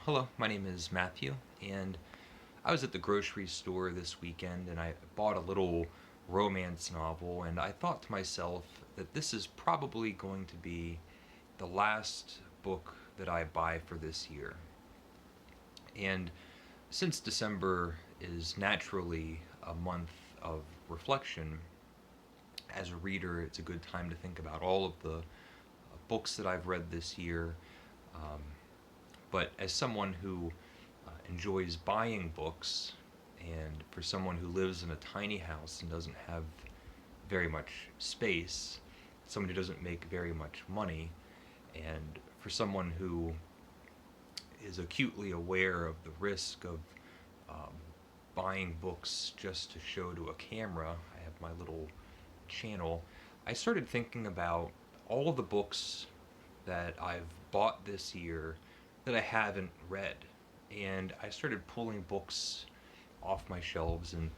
Hello, my name is Matthew, and I was at the grocery store this weekend and I bought a little romance novel, and I thought to myself that this is probably going to be the last book that I buy for this year. And since December is naturally a month of reflection, as a reader, it's a good time to think about all of the books that I've read this year. Um, but as someone who enjoys buying books, and for someone who lives in a tiny house and doesn't have very much space, someone who doesn't make very much money, and for someone who is acutely aware of the risk of um, buying books just to show to a camera, I have my little channel. I started thinking about all of the books that I've bought this year that I haven't read. And I started pulling books off my shelves and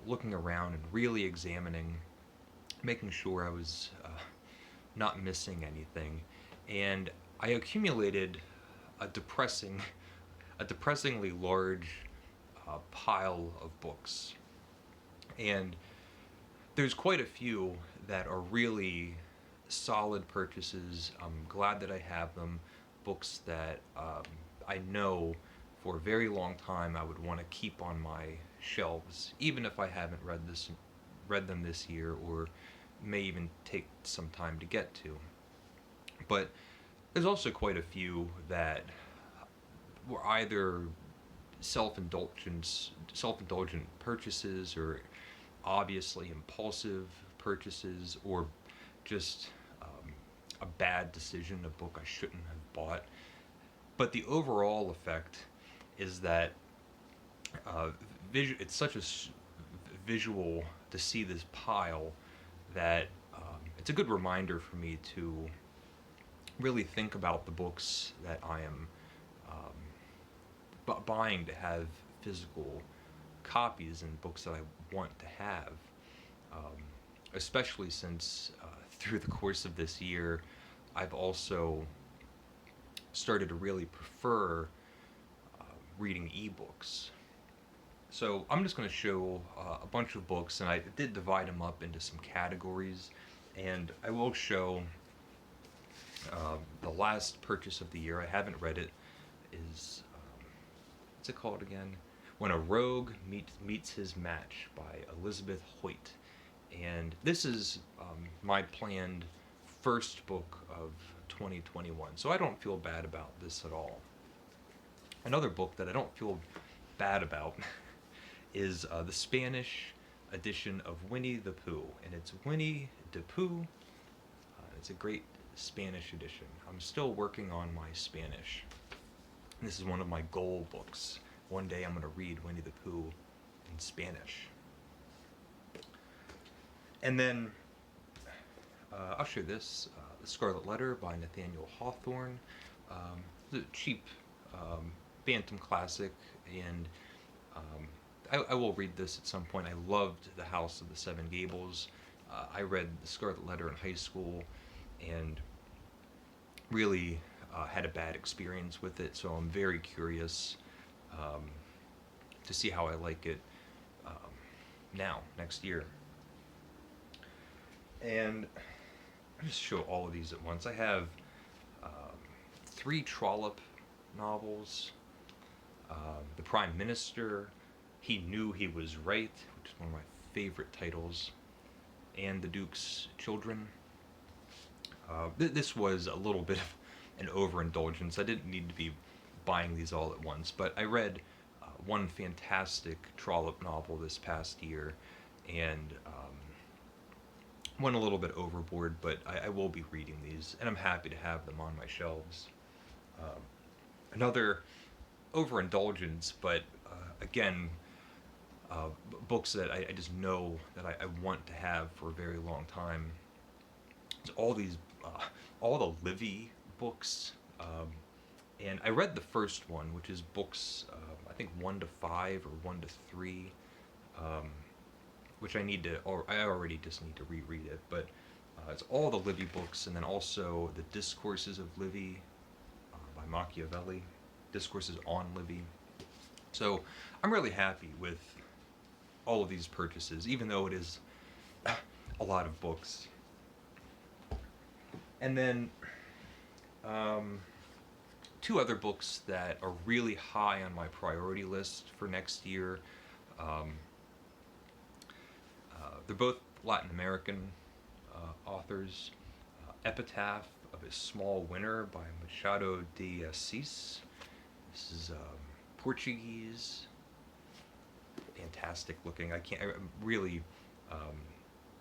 looking around and really examining, making sure I was not missing anything. And I accumulated a depressing, a depressingly large pile of books. And there's quite a few that are really solid purchases. I'm glad that I have them. Books that I know for a very long time I would want to keep on my shelves, even if I haven't read them this year, or may even take some time to get to. But there's also quite a few that were either self-indulgent purchases, or obviously impulsive purchases, or just a bad decision, a book I shouldn't have bought. But the overall effect is that uh, it's such a visual to see this pile that it's a good reminder for me to really think about the books that I am buying to have physical copies, and books that I want to have, um, especially since through the course of this year I've also started to really prefer uh, reading ebooks. So I'm just going to show a bunch of books, and I did divide them up into some categories, and I will show the last purchase of the year. I haven't read it. Is what's it called again? When a Rogue Meets His Match by Elizabeth Hoyt. And this is my planned first book of 2021, so I don't feel bad about this at all. Another book that I don't feel bad about is the Spanish edition of Winnie the Pooh, and it's Winnie the Pooh. It's a great Spanish edition. I'm still working on my Spanish. This is one of my goal books. One day I'm going to read Winnie the Pooh in Spanish. And then I'll show this, The Scarlet Letter by Nathaniel Hawthorne. It's a cheap Bantam classic, and I will read this at some point. I loved The House of the Seven Gables. I read The Scarlet Letter in high school and really had a bad experience with it, so I'm very curious um, to see how I like it now, next year. And I'll just show all of these at once. I have three Trollope novels, The Prime Minister, He Knew He Was Right, which is one of my favorite titles, and The Duke's Children. This was a little bit of an overindulgence. I didn't need to be buying these all at once, but I read one fantastic Trollope novel this past year, and went a little bit overboard, but I will be reading these, and I'm happy to have them on my shelves. Um, Another overindulgence, but again, books that I just know that I want to have for a very long time. It's all the Livy books, and I read the first one, which is books I think 1 to 5 or 1 to 3, um, which I already just need to reread it, but it's all the Livy books, and then also the Discourses of Livy by Machiavelli. discourses on Livy. So I'm really happy with all of these purchases, even though it is a lot of books. And then two other books that are really high on my priority list for next year. Um, they're both Latin American authors. Epitaph of a Small Winter by Machado de Assis. This is Portuguese. Fantastic looking. I'm really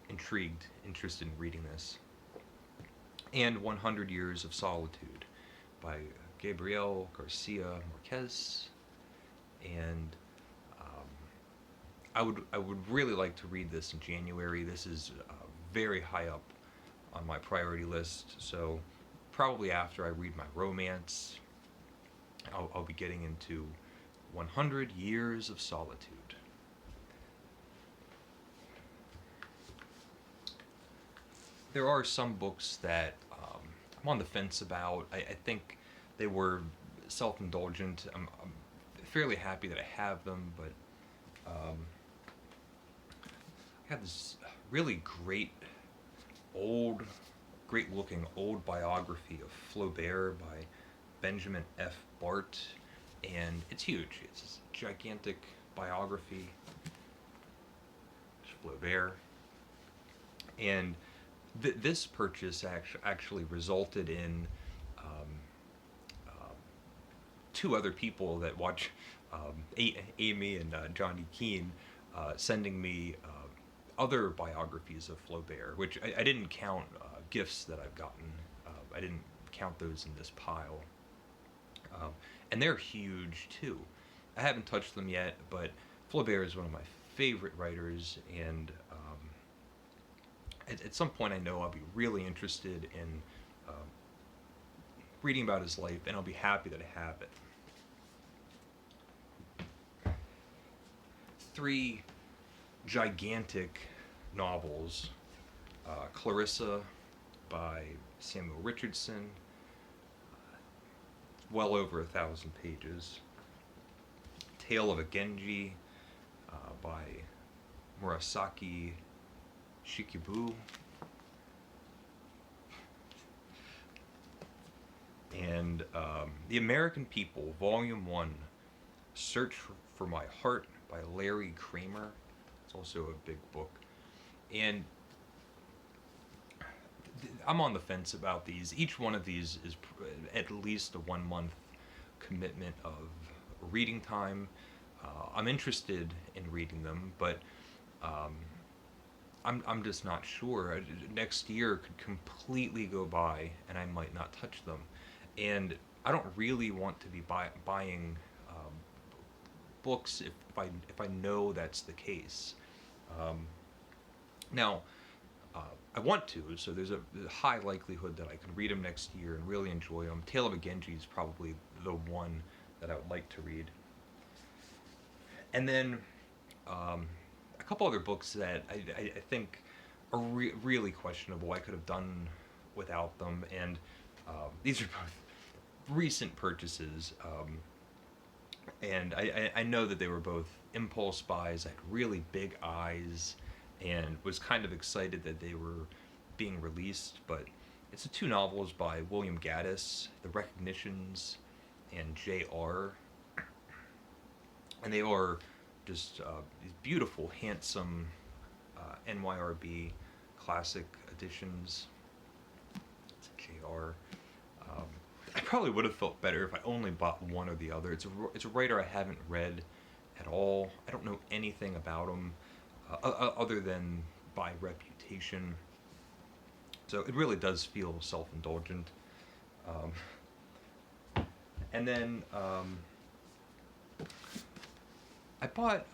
interested in reading this. And 100 Years of Solitude by Gabriel Garcia Marquez. And I would really like to read this in January. This is very high up on my priority list, so probably after I read my romance, I'll be getting into 100 Years of Solitude. There are some books that I'm on the fence about. I think they were self-indulgent. I'm fairly happy that I have them, but I have this really great looking old biography of Flaubert by Benjamin F. Bart, and it's huge. It's this gigantic biography of Flaubert, and this purchase actually resulted in two other people that watch Amy and Johnny Keene sending me other biographies of Flaubert, which I didn't count gifts that I've gotten. I didn't count those in this pile. And they're huge too. I haven't touched them yet, but Flaubert is one of my favorite writers, and at some point I know I'll be really interested in reading about his life, and I'll be happy that I have it. Three gigantic novels. Clarissa by Samuel Richardson, well over 1,000 pages. Tale of a Genji by Murasaki Shikibu. And The American People, Volume 1, Search for My Heart by Larry Kramer. It's also a big book. And I'm on the fence about these. Each one of these is at least a 1 month commitment of reading time. I'm interested in reading them, but I'm just not sure. Next year could completely go by and I might not touch them. And I don't really want to be buying books if I know that's the case. Now, I want to, so there's a high likelihood that I can read them next year and really enjoy them. Tale of a Genji is probably the one that I would like to read. And then a couple other books that I think are really questionable. I could have done without them, and these are both recent purchases. And I know that they were both impulse buys. I had really big eyes and was kind of excited that they were being released, but it's the two novels by William Gaddis, The Recognitions and J.R. And they are just these beautiful, handsome NYRB classic editions. It's a J.R. I probably would have felt better if I only bought one or the other. It's a writer I haven't read at all. I don't know anything about him other than by reputation. So it really does feel self-indulgent. And then I bought,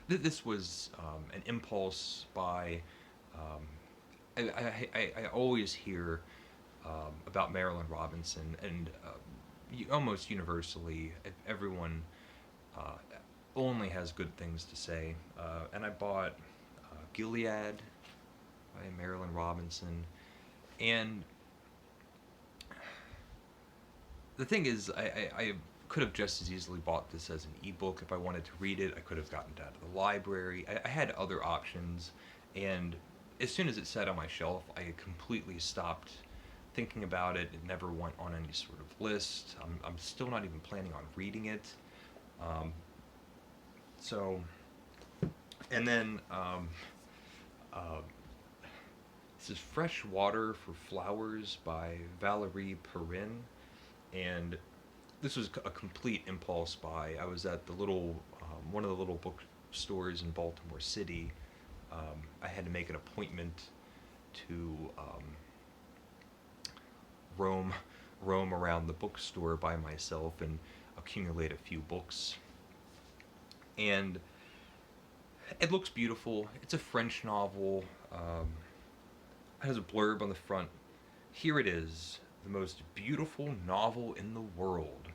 this was an impulse buy. I always hear about Marilynne Robinson, and almost universally, everyone only has good things to say. And I bought Gilead by Marilynne Robinson. And the thing is, could have just as easily bought this as an ebook if I wanted to read it. I could have gotten it out of the library. I had other options, and as soon as it sat on my shelf, I completely stopped thinking about it. It never went on any sort of list. I'm still not even planning on reading it. Um, so, and then uh, this is Fresh Water for Flowers by Valerie Perrin, and this was a complete impulse buy. I was at the little one of the little bookstores in Baltimore City. I had to make an appointment to roam roam around the bookstore by myself and accumulate a few books. And it looks beautiful. It's a French novel. It has a blurb on the front. Here it is, the most beautiful novel in the world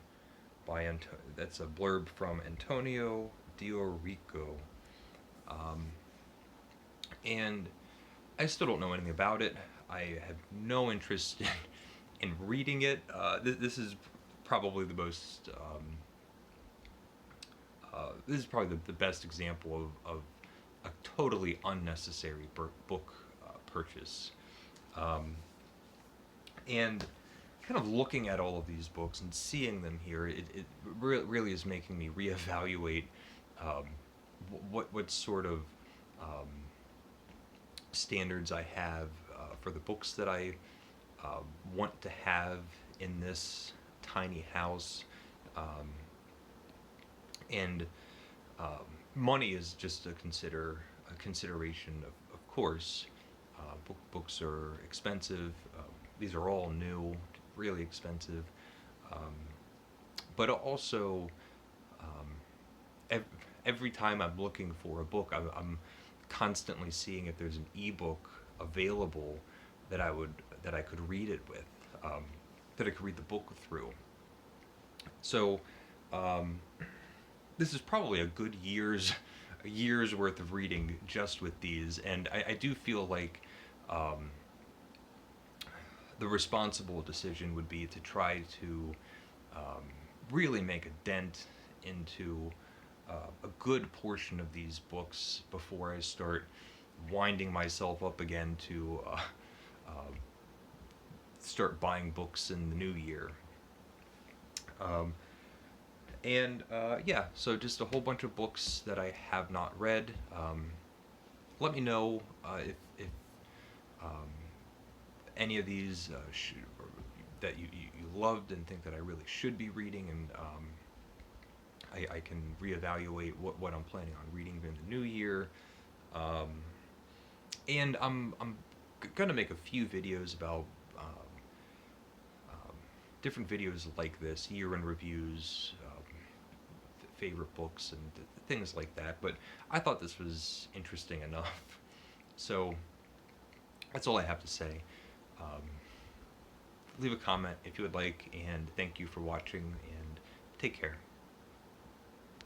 by that's a blurb from Antonio Diorico. Um, and I still don't know anything about it. I have no interest in reading it. This is probably the most. This is probably the best example of a totally unnecessary book purchase. Um, and kind of looking at all of these books and seeing them here, it really is making me reevaluate um, what sort of um, standards I have for the books that I want to have in this tiny house. Um, and money is just a consideration, of course. Books are expensive. These are all new, really expensive. Um, but also, um, every time I'm looking for a book, I'm constantly seeing if there's an ebook available that I could read it with, that I could read the book through. So, um, this is probably a good a year's worth of reading just with these, and I do feel like um, the responsible decision would be to try to um, really make a dent into a good portion of these books before I start winding myself up again to uh, start buying books in the new year. Um, and yeah, so just a whole bunch of books that I have not read. Let me know if um, any of these that you loved and think that I really should be reading, and I can reevaluate what I'm planning on reading in the new year. Um, and I'm gonna make a few videos about um, different videos like this, year in reviews, favorite books, and things like that. But I thought this was interesting enough, so that's all I have to say. Um, Leave a comment if you would like, and thank you for watching, and take care.